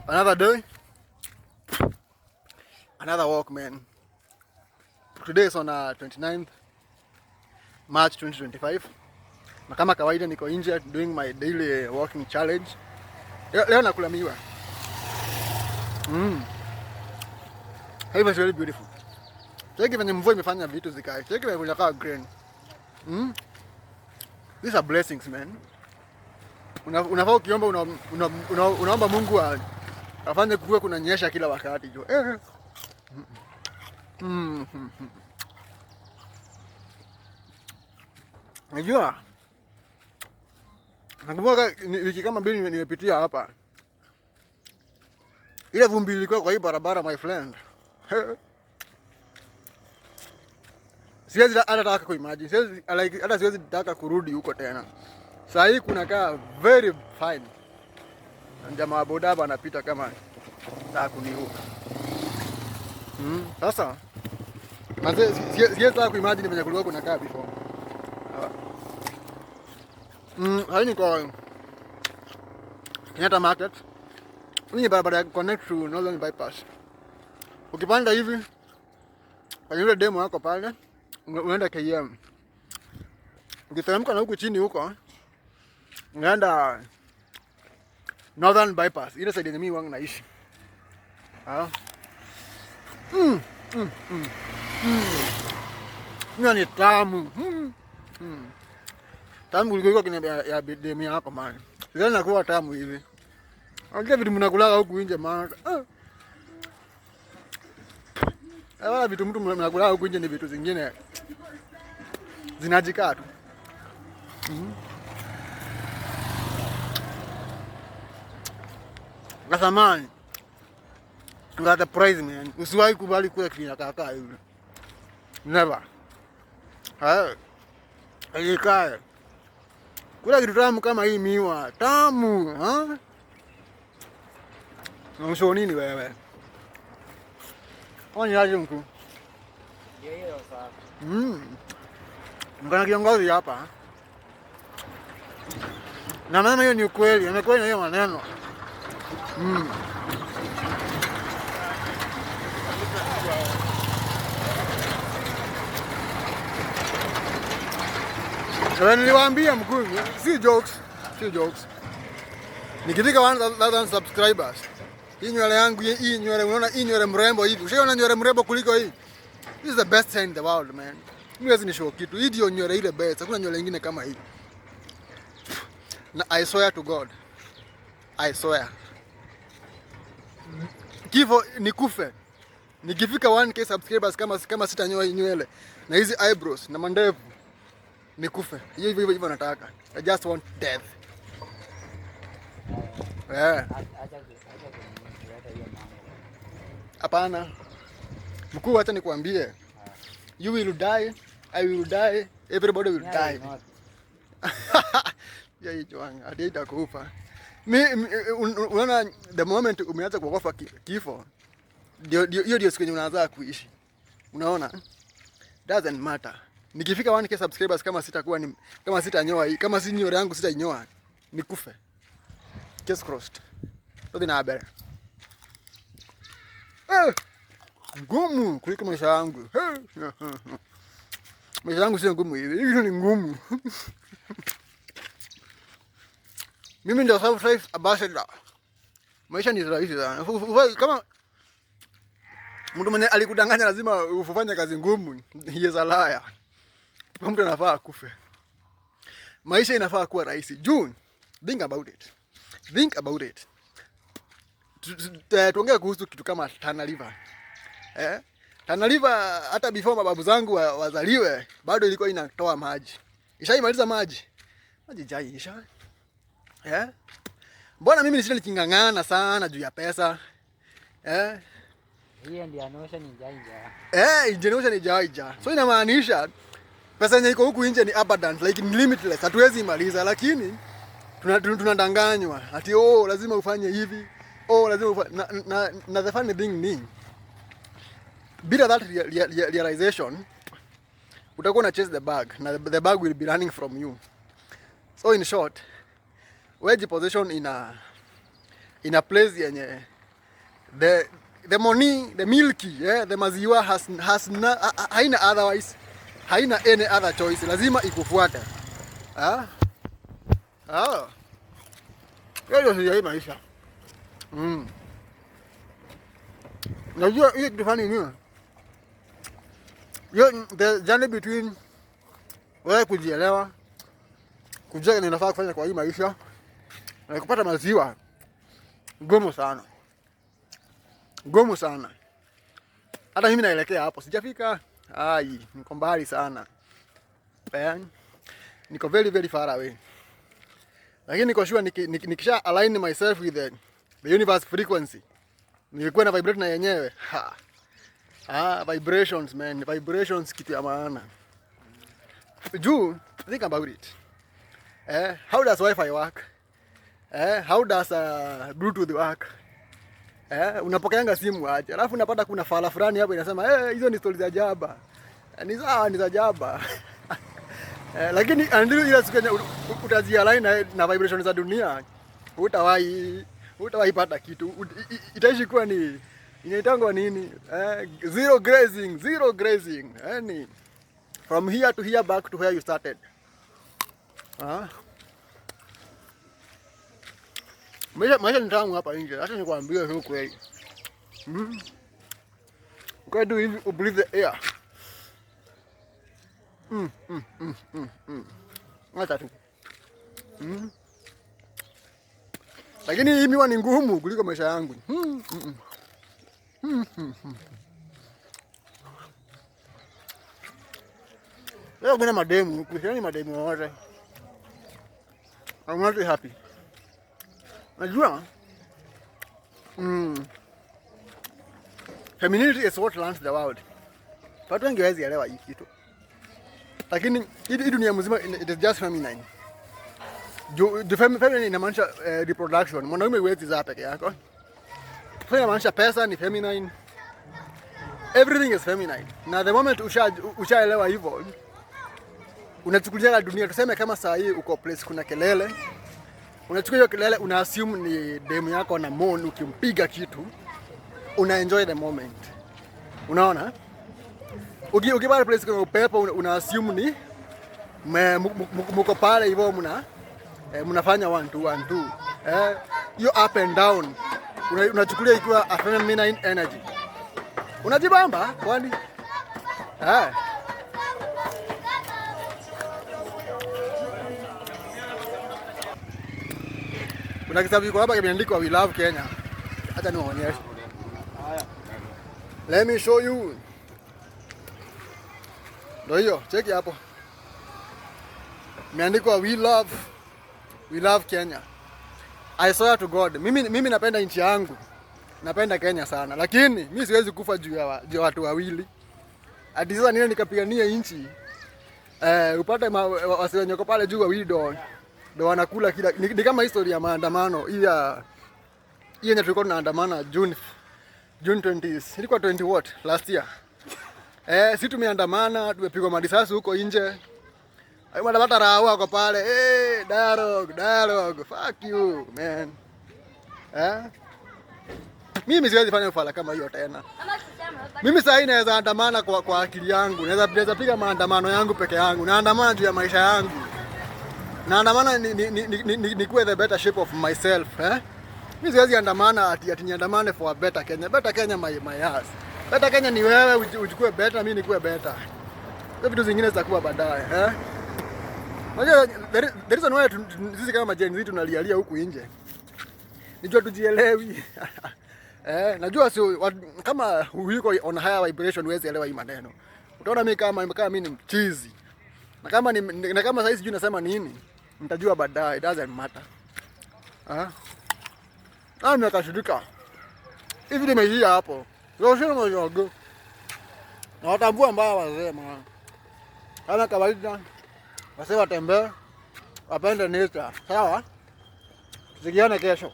Another day, another walk, man. Today is on 29th March 2025. Na kama kawaida niko nje doing my daily walking challenge. Leo nakula miwa. It was really beautiful. Cheki venye mvua imefanya vitu zikae. Cheki venye kunakaa green. These are blessings, man. Unafaa ukiomba unaomba Mungu afanye kuwe kunanyesha kila wakati jo. Najua nakumbuka wiki kama mbili nimepitia hapa. Ile vumbi ilikuwa kwa hii barabara, my friend. Siwezi hata taka kuimagine. Siwezi taka kurudi huko tena. Saa hii kunakaa very fine. Jamaa wa boda anapita kama nataka kuniua. Sasa siwezi taka kuimagine venye kulikuwa kunakaa before. Haini kwa Kenyatta Market. Hii barabara ya connect to Northern Bypass. Ukipanda hivi kwa yule demo yako pale, unaenda KM. Ukiteremka na huku chini huko, unaenda Northern Bypass. Ile side yenye mimi wangu naishi. Ni tamu. Tamu kuliko kile ya demo yako man. Sasa inakuwa tamu hivi. Angalia vitu mnakula huku nje man. Wala vitu mtu mnakula huku nje ni vitu zingine zinajikaa tu. Kasamani. Ngata prize man. Usiwahi kubali kula kitu kaka hivi. Never. Alikae. Kula kitu tamu kama hii miwa. Tamu, ha? Unasho nini wewe? Kwani aje mkuu? Yeye sasa. Mkana kiongozi hapa. Na maana hiyo ni ukweli, amekuwa na hiyo maneno. Sasa niliwaambia mkuu, si jokes. Nikifika 1000 subscribers. Hii nywele yangu, hii nywele unaona, hii nywele mrembo hivi. Ushaona nywele mrembo kuliko hii? This is the best hair in the world, man. Niwezi nishow kitu. Hii ndio nywele ile best. Hakuna nywele nyingine kama hii. Na I swear to God. I swear. Kifo nikufe. Nikifika 1k subscribers kama sitanyoa hii nywele na hizi eyebrows na mandevu nikufe. Hivyo nataka. I just want death. Hapana. Mkuu, acha nikwambie. You will die, I will die, everybody will die. Ya hichoanga, hadi itakufa. Unaona the moment umeanza kuogopa kifo, ndio siku yenye unaanza kuishi. Unaona? Doesn't matter. Nikifika 1k subscribers kama sitanyoa hii, kama si nywele yangu sitanyoa, nikufe. Case crossed. Ndio na habari. Ngumu kuliko maisha yangu. Maisha yangu sio ngumu hivi. Hivi ni ngumu. Mimi ndio self-life ambassador. Maisha ni rahisi sana. Kama mtu mwenye alikudanganya lazima ufanye kazi ngumu, he is a liar. Mtu anafaa kufe. Maisha inafaa kuwa rahisi. June, think about it. Tuongea kuhusu kitu kama Tana River. Tana River hata before mababu zangu wazaliwe bado ilikuwa inatoa maji. Ishaimaliza maji. Maji jaisha. Mbona mimi nisije nikingangana sana juu ya pesa? Hiyo ndio anosha ni jaija. Generation ni jaija. So inamaanisha pesa yenye iko huku nje ni abundant, like limitless. Hatuwezi imaliza, lakini tunadanganywa. Ati lazima ufanye hivi. Lazima na the funny thing ni bila that realization utakuwa na chase the bag na the bag will be running from you. So in short, wewe jiposition in a place yenye the money, the milky, the maziwa haina otherwise, haina any other choice, lazima ikufuate. Hiyo ndio hii maisha. Najua hiyo kitu fani nini? The journey between wewe kujielewa, kujua nini unafaa kufanya kwa hii maisha na kupata maziwa gumu sana. Gumu sana. Hata mimi naelekea hapo, sijafika. Niko mbali sana. Niko very very far away. Lakini niko sure nikisha align myself with the universe frequency, nilikuwa na vibrate na yenyewe. Vibrations man, vibrations kitu ya maana. Think about it. How does Wi-Fi work? How does Bluetooth work? Unapokeanga simu aje, alafu unapata kuna fala fulani hapo inasema hizo ni stories za jaba. Ni sawa, ni za jaba. Lakini until ile siku utajialign na vibrations za dunia, hutawahi pata kitu. Itaishi kuwa ni inaitangwa nini? Zero grazing. Yani from here to here, back to where you started. Maisha ni tamu hapa nje. Acha nikwambie hiyo kweli. Ukadu hivi breathe the air. Acha tu. Lakini hii miwa ni ngumu kuliko maisha yangu. Leo kuna mademu, kushani mademu wote. I'm not happy. Najua femininity is what runs the world. Watu wengi hawezi elewa hii kitu. Lakini hii dunia mzima it is just feminine. Feminine inamaanisha reproduction. Mwanaume huwezi zaa peke yako. Feminine inamaanisha pesa ni feminine. Everything is feminine. Na the moment ushaelewa hivyo, unachukulia dunia, tuseme kama saa hii uko place kuna kelele. Unachukua hiyo kelele, una assume ni demu yako na mon, ukimpiga kitu una enjoy the moment. Unaona? Ukibara place kuna upepo, una assume ni mko pale hivyo mnafanya 1 2 1 2. Hiyo up and down unachukulia ikiwa a feminine energy. Unajibamba kwani? Kuna kitabu kiko hapa kimeandikwa We Love Kenya. Acha niwaonyeshe. Let me show you. Ndio hiyo, cheki hapo. Imeandikwa We Love Kenya. I swear to God, mimi napenda nchi yangu. Napenda Kenya sana, lakini mimi siwezi kufa juu ya watu wawili. Hadi sasa nile nikapigania nchi. Upate wasiwenyeko pale juu wawili ndo wanakula kila ni kama historia ya maandamano hii yenye tulikuwa tunaandamana June 20 ilikuwa 20 what last year. Sisi tumeandamana, tumepigwa madisasi huko nje. Hayo madabata raha wako pale. Dialogue, fuck you man. Mimi siwezi fanya ufala kama hiyo tena. Mimi sasa hivi naweza andamana kwa akili yangu. Naweza piga maandamano yangu peke yangu. Naandamana juu ya maisha yangu. Naandamana ni kuwe the better shape of myself, Mimi siwezi andamana ati niandamane for a better Kenya. Better Kenya my ass. Better Kenya ni wewe uchukue better, mimi nikuwe better. Kwa vitu zingine zitakuwa baadaye, Unajua there is no way sisi kama Gen Z tunalialia huku nje. Nijua tujielewi. Najua sio kama uko on higher vibration huwezi elewa hii maneno. Utaona mimi kama mimi ni mchizi. Na kama sasa sijui nasema nini, nitajua baadaye, it doesn't matter. Nakashirika. Hivi nimeishia hapo. Sio mjogo. Na watambua mbaya wazee maana. Kama kawaida wasema watembee, wapende nature. Sawa? Tusikiane kesho.